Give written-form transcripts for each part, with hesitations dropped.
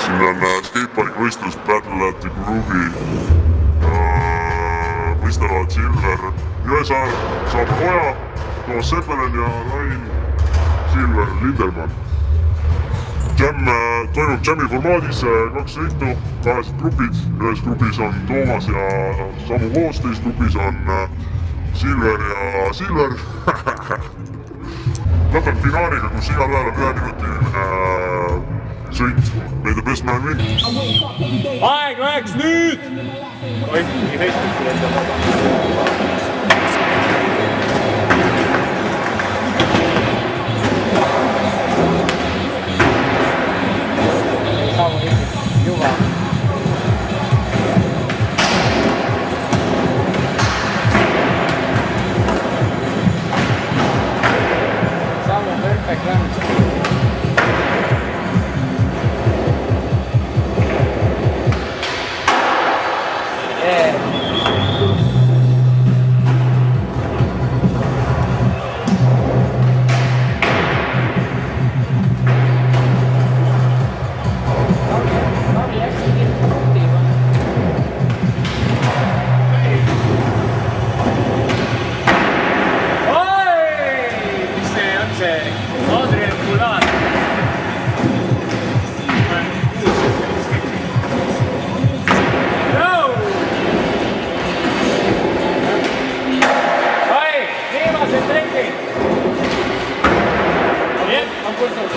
siin on skatepargi võistlus Battle at the Groove'i. Võistlevad Silver Jõesaar, Saab Oja, Toomas Seppelen ja Rain Silver Lindelmann. Toimub jammi formaadis 2 sõitu, 2 grupid. Ühes grupis on Toomas ja Samu koos, teises grupis on Silver ja Silver. Lõpeb finaaliga, kus igal ajal on 1 minuti sõit. May the best man win. Aeg läheks nüüd! Oih, nii heistud enda. Samu juba. Samu perfect run.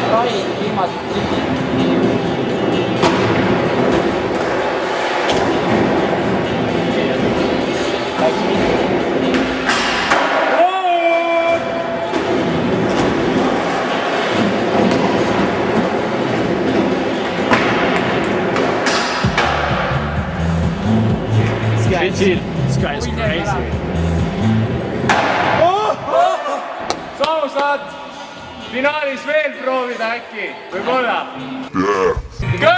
Rai viimased trikid. Läks mitu. This guy is crazy. Samu saad finaalis veel proovida äkki, võib-olla. Go!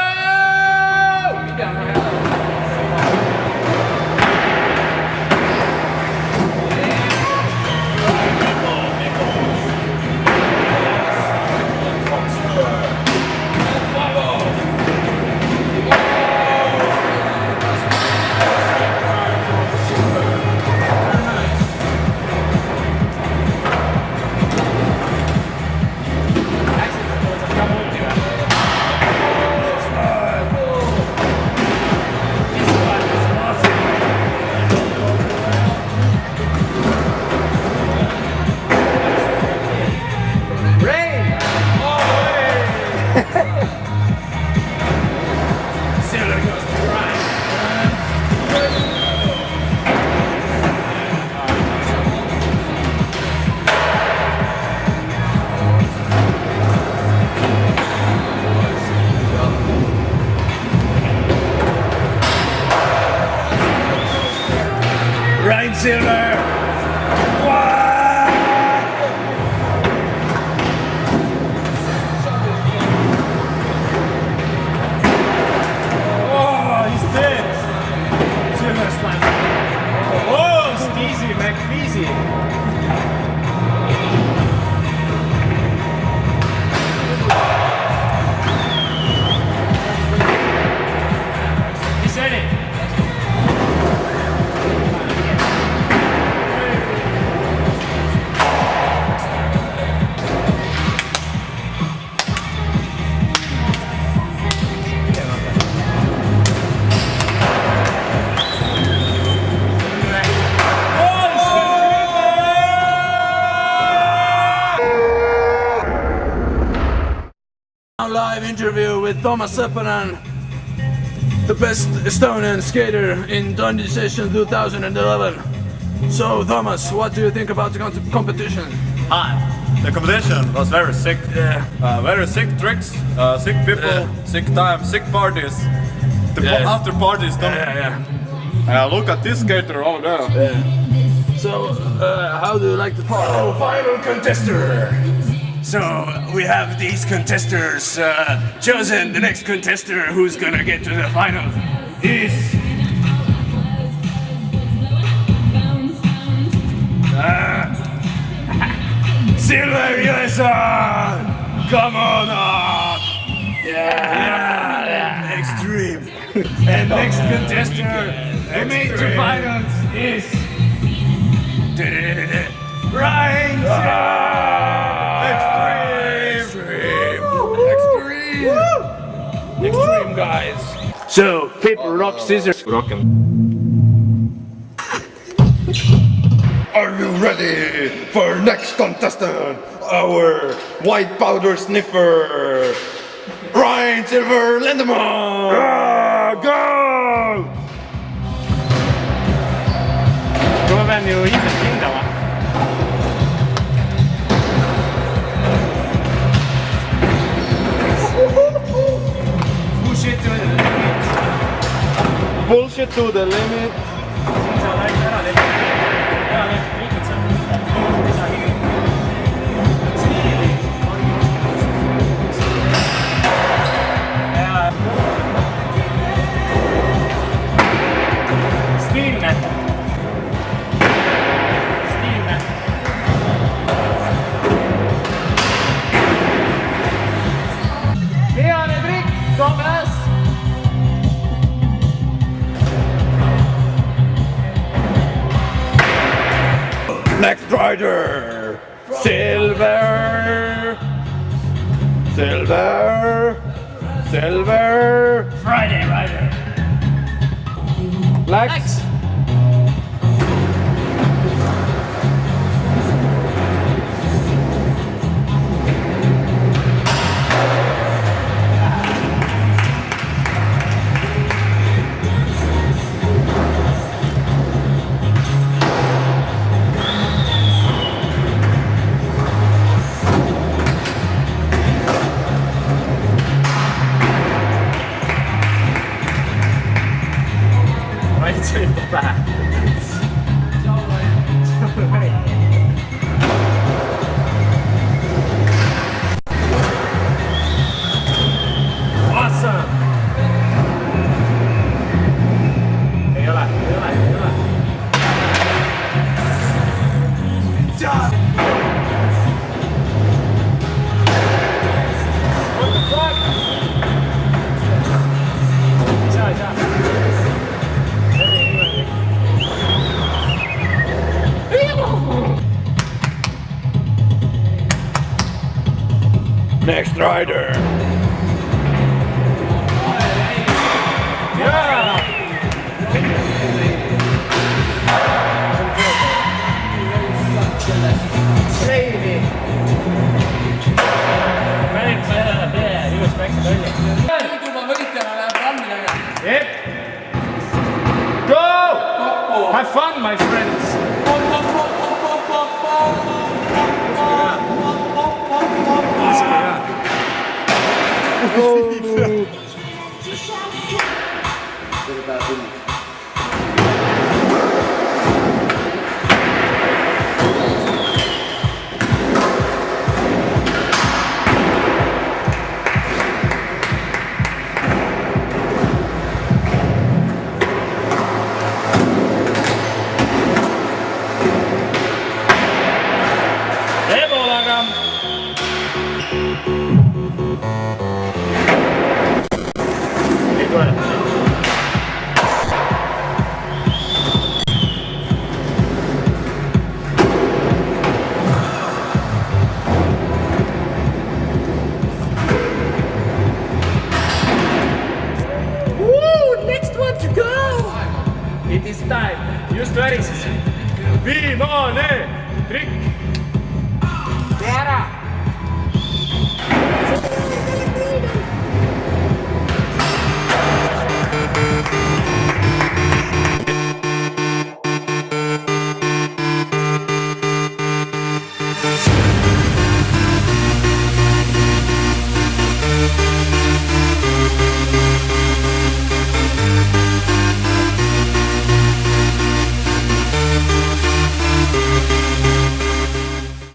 Rain Silver! Oh, he's dead! Silver slam. Oh, Steezy McFeezy! He said it! Live interview with Toomas Seppelen, the best Estonian skater in Dundee Session 2011. So, Toomas, what do you think about the competition? The competition was very sick. Yeah. Very sick tricks, sick people, sick time, sick parties. The after parties don't. Look at this skater over there. So, how do you like the final contester? So we have these contestants chosen. The next contestant who's gonna get to the final is Silver Jõesaar. Come on up! Yeah. Extreme. And next contestant who made the finals is Ryan. Extreme, guys. So, paper, rock, scissors. Are you ready for next contestant? Our white powder sniffer, Ryan Silver Lindemann! Go! Då vänder ju inte hinda va? Bullshit to the limit. Stiilne. Vihane trikk, Toomas! Next rider, Silver. Friday Rider. Lex. Right to the back. Awesome! Ei ole. Next rider. Go! Have fun, my friends! It is time. Just very. Viimane trikk.